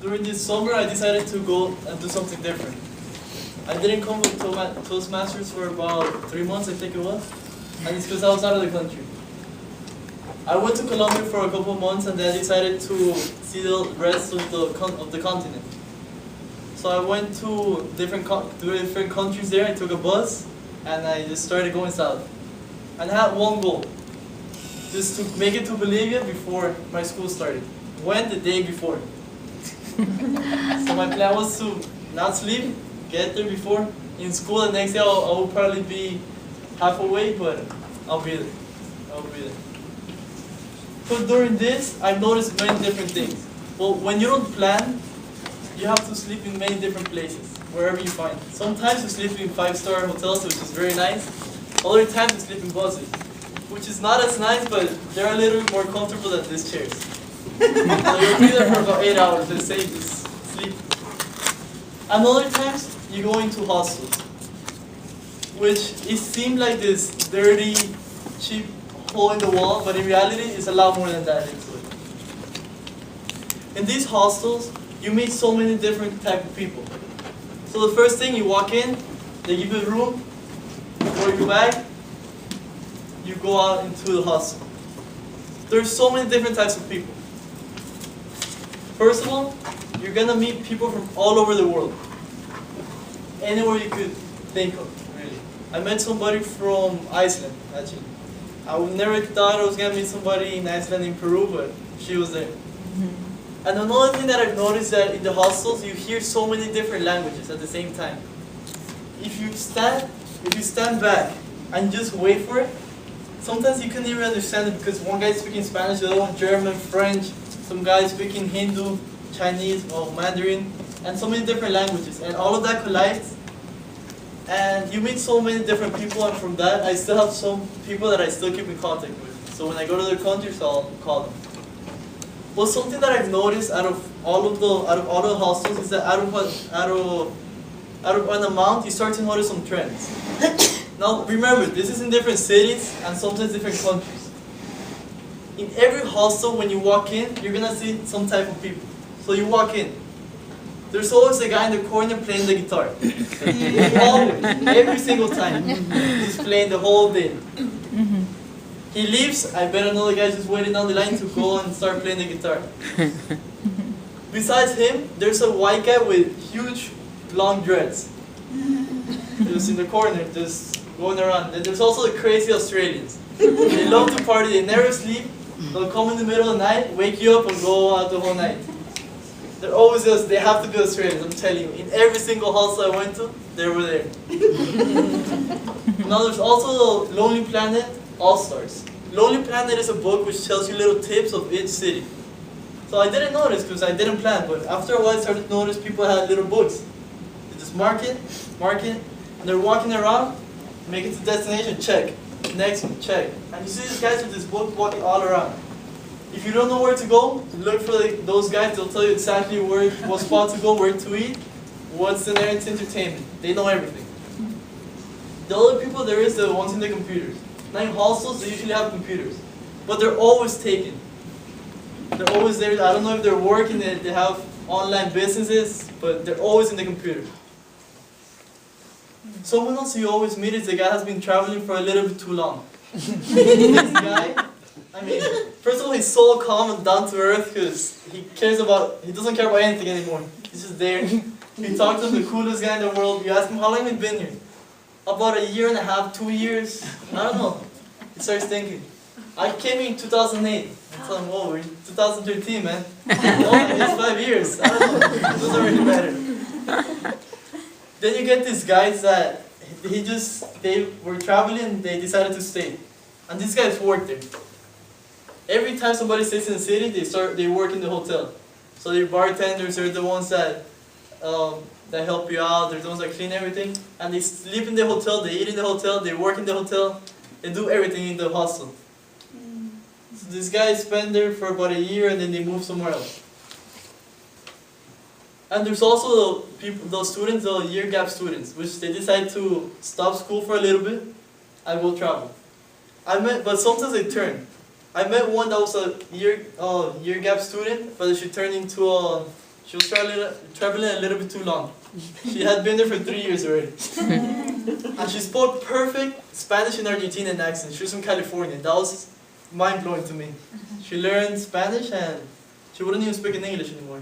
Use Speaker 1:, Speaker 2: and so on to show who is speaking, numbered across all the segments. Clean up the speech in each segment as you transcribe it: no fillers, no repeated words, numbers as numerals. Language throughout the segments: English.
Speaker 1: during this summer, I decided to go and do something different. I didn't come with Toastmasters for about 3 months, I think it was, and it's because I was out of the country. I went to Colombia for a couple of months, and then I decided to see the rest of the continent. So I went to different countries there. I took a bus, and I just started going south. And I had one goal, just to make it to Bolivia before my school started. Went the day before. So my plan was to not sleep, get there before. In school the next day I will probably be half away, but I'll be there. So during this, I've noticed many different things. Well, when you don't plan, you have to sleep in many different places, wherever you find. Sometimes you sleep in 5-star hotels, which is very nice. Other times you sleep in buses, which is not as nice, but they're a little more comfortable than these chairs. So you'll be there for about 8 hours, let's say, just sleep. And other times, you go into hostels, which it seemed like this dirty, cheap hole in the wall, but in reality, it's a lot more than that into it. In these hostels, you meet so many different type of people. So the first thing, you walk in, they give you a room, for your bag, you go out into the hostel. There's so many different types of people. First of all, you're gonna meet people from all over the world. Anywhere you could think of, really. I met somebody from Iceland, actually. I would never thought I was gonna meet somebody in Iceland, in Peru, but she was there. And another thing that I've noticed that in the hostels, you hear so many different languages at the same time. If you stand back and just wait for it, sometimes you can't even understand it because one guy's speaking Spanish, the other one German, French, some guy speaking Hindu, Chinese, or Mandarin, and so many different languages. And all of that collides, and you meet so many different people, and from that, I still have some people that I still keep in contact with. So when I go to their countries, I'll call them. Well, something that I've noticed out of all the hostels is that out of an amount, you start to notice some trends. Now, remember, this is in different cities and sometimes different countries. In every hostel, when you walk in, you're gonna see some type of people. So you walk in. There's always a guy in the corner playing the guitar. Always, every single time. He's playing the whole day. He leaves, I bet another guy's just waiting down the line to go and start playing the guitar. Besides him, there's a white guy with huge, long dreads. Just in the corner, just going around. And there's also the crazy Australians. They love to party, they never sleep. They'll come in the middle of the night, wake you up and go out the whole night. They're always just, they have to be Australians, I'm telling you. In every single hostel I went to, they were there. Now there's also the Lonely Planet All-Stars. Lonely Planet is a book which tells you little tips of each city. So I didn't notice because I didn't plan, but after a while I started to notice people had little books. They just mark it, and they're walking around, make it to destination, check. Next one, check. And you see these guys with this book walking all around. If you don't know where to go, look for those guys. They'll tell you exactly what spot to go, where to eat, what's the nearest entertainment. They know everything. The other people there is the ones in the computers. Now in hostels, they usually have computers, but they're always taken. They're always there. I don't know if they're working, they have online businesses, but they're always in the computer. Someone else you always meet is the guy has been traveling for a little bit too long. This guy, I mean, first of all, he's so calm and down to earth because he doesn't care about anything anymore. He's just there. He talks to the coolest guy in the world. You ask him, how long have you been here? About 1.5 years, 2 years, I don't know. He starts thinking. I came in 2008. I told him, oh, we're in 2013, man. Oh, it's 5 years. I don't know. It doesn't really matter. Then you get these guys that they were traveling and they decided to stay. And these guys work there. Every time somebody stays in the city, they work in the hotel. So they're bartenders, they're the ones that help you out, they're the ones that clean everything. And they sleep in the hotel, they eat in the hotel, they work in the hotel, they do everything in the hostel. So these guys spend there for about 1 year and then they move somewhere else. And there's also those students, the year gap students, which they decide to stop school for a little bit and go travel. But sometimes they turn. I met one that was a year gap student, but she turned into She was traveling a little bit too long. She had been there for 3 years already. And she spoke perfect Spanish and Argentinian accent. She was from California. That was mind-blowing to me. She learned Spanish and she wouldn't even speak in English anymore.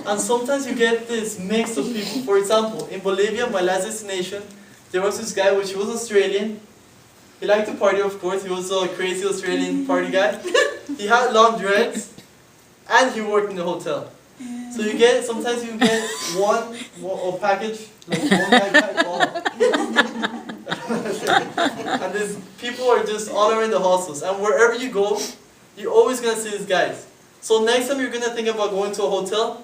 Speaker 1: And sometimes you get this mix of people. For example, in Bolivia, my last destination, there was this guy which was Australian. He liked to party, of course. He was a crazy Australian party guy. He had long dreads, and he worked in the hotel. So sometimes you get one package, like one backpack, and these people are just all around the hostels. And wherever you go, you're always gonna see these guys. So next time you're gonna think about going to a hotel,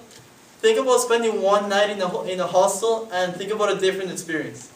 Speaker 1: think about spending one night in a hostel, and think about a different experience.